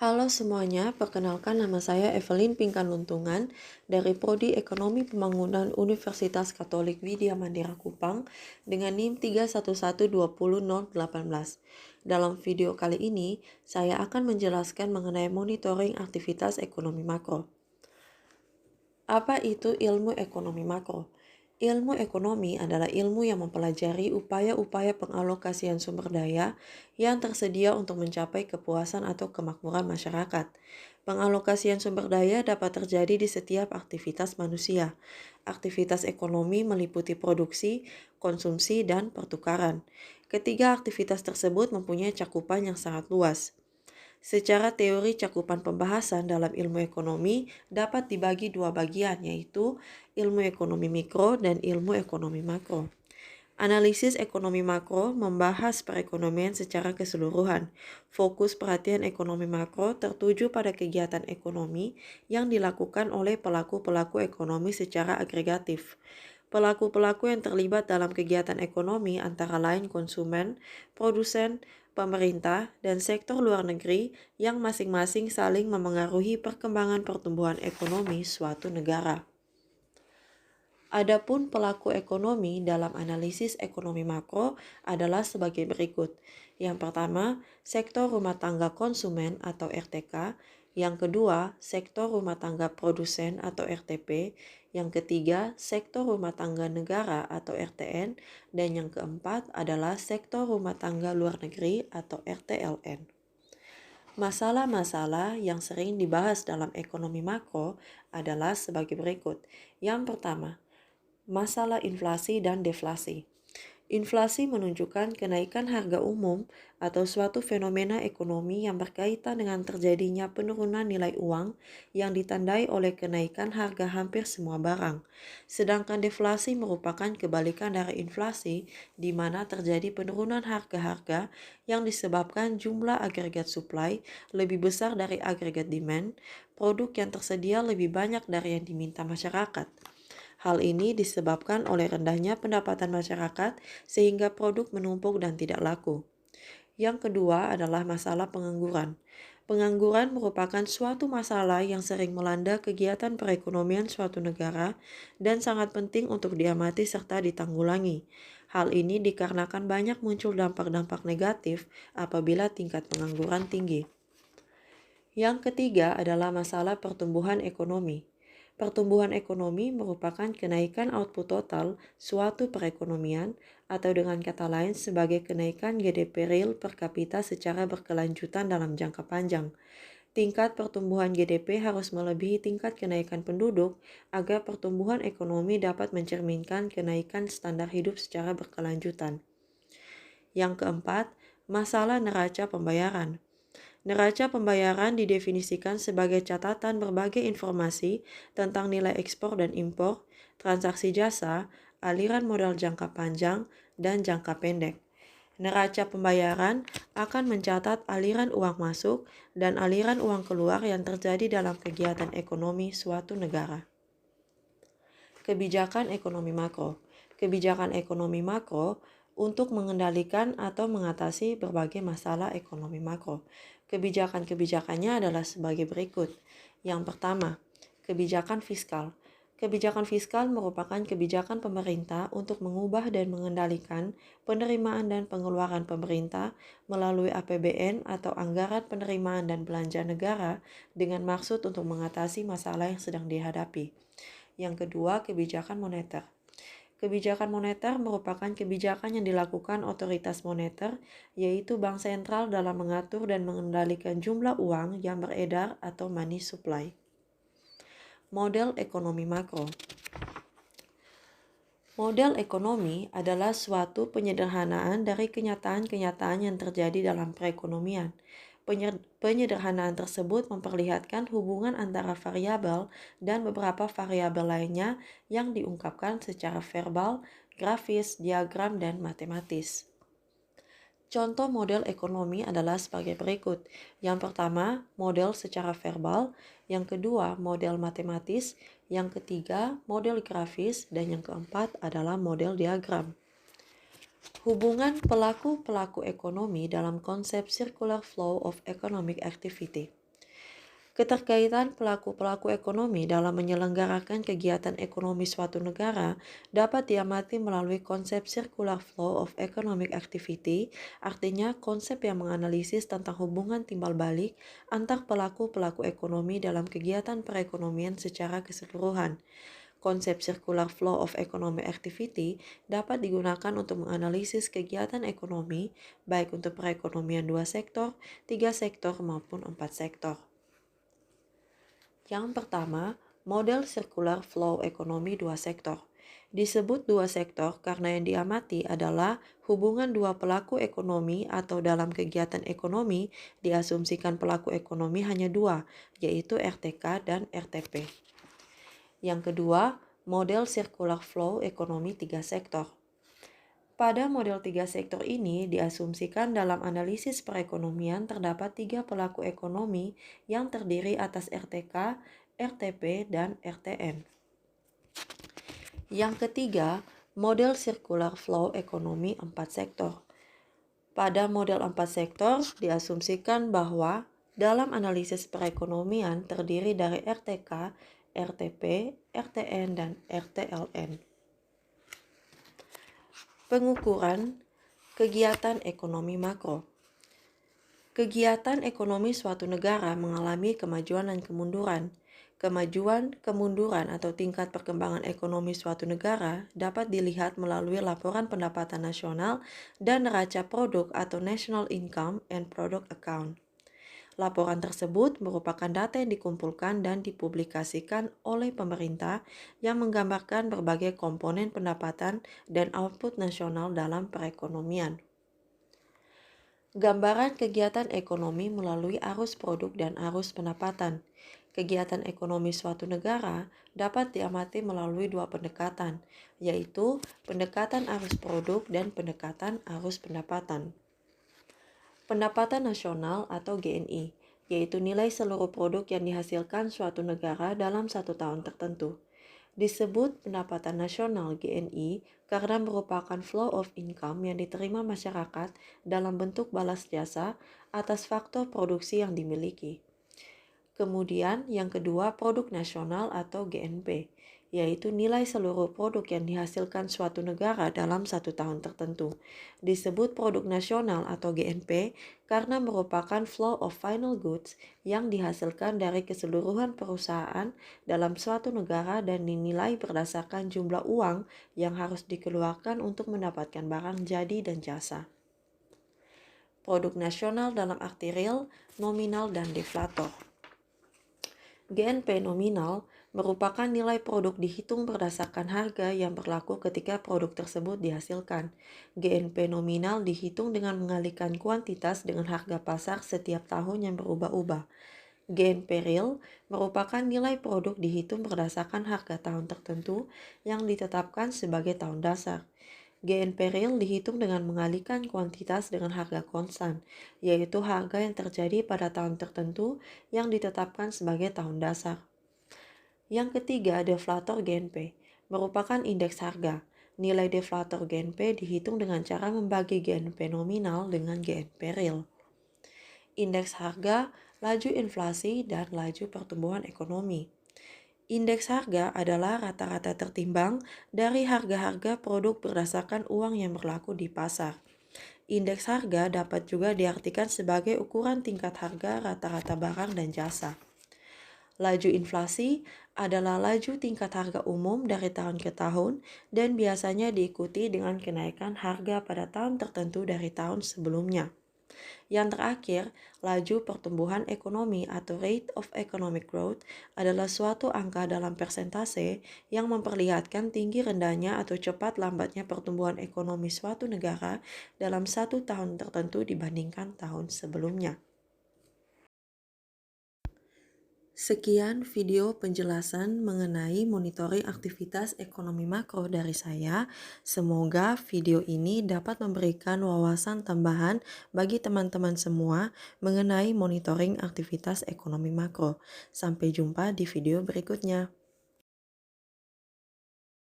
Halo semuanya, perkenalkan nama saya Evelyn Pinkan-Luntungan dari Prodi Ekonomi Pembangunan Universitas Katolik Widya Mandira Kupang dengan NIM 3112018. Dalam video kali ini, saya akan menjelaskan mengenai monitoring aktivitas ekonomi makro. Apa itu ilmu ekonomi makro? Ilmu ekonomi adalah ilmu yang mempelajari upaya-upaya pengalokasian sumber daya yang tersedia untuk mencapai kepuasan atau kemakmuran masyarakat. Pengalokasian sumber daya dapat terjadi di setiap aktivitas manusia. Aktivitas ekonomi meliputi produksi, konsumsi, dan pertukaran. Ketiga aktivitas tersebut mempunyai cakupan yang sangat luas. Secara teori cakupan pembahasan dalam ilmu ekonomi dapat dibagi dua bagian, yaitu ilmu ekonomi mikro dan ilmu ekonomi makro. Analisis ekonomi makro membahas perekonomian secara keseluruhan. Fokus perhatian ekonomi makro tertuju pada kegiatan ekonomi yang dilakukan oleh pelaku-pelaku ekonomi secara agregatif. Pelaku-pelaku yang terlibat dalam kegiatan ekonomi antara lain konsumen, produsen, pemerintah, dan sektor luar negeri yang masing-masing saling memengaruhi perkembangan pertumbuhan ekonomi suatu negara. Adapun pelaku ekonomi dalam analisis ekonomi makro adalah sebagai berikut. Yang pertama, sektor rumah tangga konsumen atau RTK. Yang kedua, sektor rumah tangga produsen atau RTP. Yang ketiga, sektor rumah tangga negara atau RTN. Dan yang keempat adalah sektor rumah tangga luar negeri atau RTLN. Masalah-masalah yang sering dibahas dalam ekonomi makro adalah sebagai berikut. Yang pertama, masalah inflasi dan deflasi. Inflasi menunjukkan kenaikan harga umum atau suatu fenomena ekonomi yang berkaitan dengan terjadinya penurunan nilai uang yang ditandai oleh kenaikan harga hampir semua barang. Sedangkan deflasi merupakan kebalikan dari inflasi, di mana terjadi penurunan harga-harga yang disebabkan jumlah agregat supply lebih besar dari agregat demand, produk yang tersedia lebih banyak dari yang diminta masyarakat. Hal ini disebabkan oleh rendahnya pendapatan masyarakat sehingga produk menumpuk dan tidak laku. Yang kedua adalah masalah pengangguran. Pengangguran merupakan suatu masalah yang sering melanda kegiatan perekonomian suatu negara dan sangat penting untuk diamati serta ditanggulangi. Hal ini dikarenakan banyak muncul dampak-dampak negatif apabila tingkat pengangguran tinggi. Yang ketiga adalah masalah pertumbuhan ekonomi. Pertumbuhan ekonomi merupakan kenaikan output total suatu perekonomian atau dengan kata lain sebagai kenaikan GDP real per kapita secara berkelanjutan dalam jangka panjang. Tingkat pertumbuhan GDP harus melebihi tingkat kenaikan penduduk agar pertumbuhan ekonomi dapat mencerminkan kenaikan standar hidup secara berkelanjutan. Yang keempat, masalah neraca pembayaran. Neraca pembayaran didefinisikan sebagai catatan berbagai informasi tentang nilai ekspor dan impor, transaksi jasa, aliran modal jangka panjang, dan jangka pendek. Neraca pembayaran akan mencatat aliran uang masuk dan aliran uang keluar yang terjadi dalam kegiatan ekonomi suatu negara. Kebijakan ekonomi makro. Kebijakan ekonomi makro untuk mengendalikan atau mengatasi berbagai masalah ekonomi makro. Kebijakan-kebijakannya adalah sebagai berikut. Yang pertama, kebijakan fiskal. Kebijakan fiskal merupakan kebijakan pemerintah untuk mengubah dan mengendalikan penerimaan dan pengeluaran pemerintah melalui APBN atau anggaran penerimaan dan belanja negara dengan maksud untuk mengatasi masalah yang sedang dihadapi. Yang kedua, kebijakan moneter. Kebijakan moneter merupakan kebijakan yang dilakukan otoritas moneter, yaitu bank sentral dalam mengatur dan mengendalikan jumlah uang yang beredar atau money supply. Model ekonomi makro. Model ekonomi adalah suatu penyederhanaan dari kenyataan-kenyataan yang terjadi dalam perekonomian. Penyederhanaan tersebut memperlihatkan hubungan antara variabel dan beberapa variabel lainnya yang diungkapkan secara verbal, grafis, diagram, dan matematis. Contoh model ekonomi adalah sebagai berikut. Yang pertama, model secara verbal. Yang kedua, model matematis. Yang ketiga, model grafis. Dan yang keempat adalah model diagram. Hubungan pelaku-pelaku ekonomi dalam konsep circular flow of economic activity. Keterkaitan pelaku-pelaku ekonomi dalam menyelenggarakan kegiatan ekonomi suatu negara dapat diamati melalui konsep circular flow of economic activity, artinya konsep yang menganalisis tentang hubungan timbal balik antar pelaku-pelaku ekonomi dalam kegiatan perekonomian secara keseluruhan. Konsep circular flow of economic activity dapat digunakan untuk menganalisis kegiatan ekonomi, baik untuk perekonomian 2 sektor, 3 sektor, maupun 4 sektor. Yang pertama, model circular flow ekonomi 2 sektor. Disebut 2 sektor karena yang diamati adalah hubungan dua pelaku ekonomi atau dalam kegiatan ekonomi diasumsikan pelaku ekonomi hanya dua, yaitu RTK dan RTP. Yang kedua, model circular flow ekonomi 3 sektor. Pada model 3 sektor ini diasumsikan dalam analisis perekonomian terdapat 3 pelaku ekonomi yang terdiri atas RTK, RTP, dan RTN. Yang ketiga, model circular flow ekonomi 4 sektor. Pada model 4 sektor diasumsikan bahwa dalam analisis perekonomian terdiri dari RTK, RTP, RTN, dan RTLN. Pengukuran kegiatan ekonomi makro. Kegiatan ekonomi suatu negara mengalami kemajuan dan kemunduran. Kemajuan, kemunduran atau tingkat perkembangan ekonomi suatu negara dapat dilihat melalui laporan pendapatan nasional dan neraca produk atau National Income and Product Account. Laporan tersebut merupakan data yang dikumpulkan dan dipublikasikan oleh pemerintah yang menggambarkan berbagai komponen pendapatan dan output nasional dalam perekonomian. Gambaran kegiatan ekonomi melalui arus produk dan arus pendapatan. Kegiatan ekonomi suatu negara dapat diamati melalui 2 pendekatan, yaitu pendekatan arus produk dan pendekatan arus pendapatan. Pendapatan nasional atau GNI, yaitu nilai seluruh produk yang dihasilkan suatu negara dalam 1 tahun tertentu. Disebut pendapatan nasional GNI karena merupakan flow of income yang diterima masyarakat dalam bentuk balas jasa atas faktor produksi yang dimiliki. Kemudian yang kedua, produk nasional atau GNP, yaitu nilai seluruh produk yang dihasilkan suatu negara dalam 1 tahun tertentu. Disebut produk nasional atau GNP karena merupakan flow of final goods yang dihasilkan dari keseluruhan perusahaan dalam suatu negara dan dinilai berdasarkan jumlah uang yang harus dikeluarkan untuk mendapatkan barang jadi dan jasa. Produk nasional dalam arti real, nominal, dan deflator. GNP nominal merupakan nilai produk dihitung berdasarkan harga yang berlaku ketika produk tersebut dihasilkan. GNP nominal dihitung dengan mengalihkan kuantitas dengan harga pasar setiap tahun yang berubah-ubah. GNP real merupakan nilai produk dihitung berdasarkan harga tahun tertentu yang ditetapkan sebagai tahun dasar. GNP real dihitung dengan mengalihkan kuantitas dengan harga konstan, yaitu harga yang terjadi pada tahun tertentu yang ditetapkan sebagai tahun dasar. Yang ketiga, deflator GNP merupakan indeks harga. Nilai deflator GNP dihitung dengan cara membagi GNP nominal dengan GNP real. Indeks harga, laju inflasi, dan laju pertumbuhan ekonomi. Indeks harga adalah rata-rata tertimbang dari harga-harga produk berdasarkan uang yang berlaku di pasar. Indeks harga dapat juga diartikan sebagai ukuran tingkat harga rata-rata barang dan jasa. Laju inflasi adalah laju tingkat harga umum dari tahun ke tahun dan biasanya diikuti dengan kenaikan harga pada tahun tertentu dari tahun sebelumnya. Yang terakhir, laju pertumbuhan ekonomi atau rate of economic growth adalah suatu angka dalam persentase yang memperlihatkan tinggi rendahnya atau cepat lambatnya pertumbuhan ekonomi suatu negara dalam 1 tahun tertentu dibandingkan tahun sebelumnya. Sekian video penjelasan mengenai monitoring aktivitas ekonomi makro dari saya. Semoga video ini dapat memberikan wawasan tambahan bagi teman-teman semua mengenai monitoring aktivitas ekonomi makro. Sampai jumpa di video berikutnya.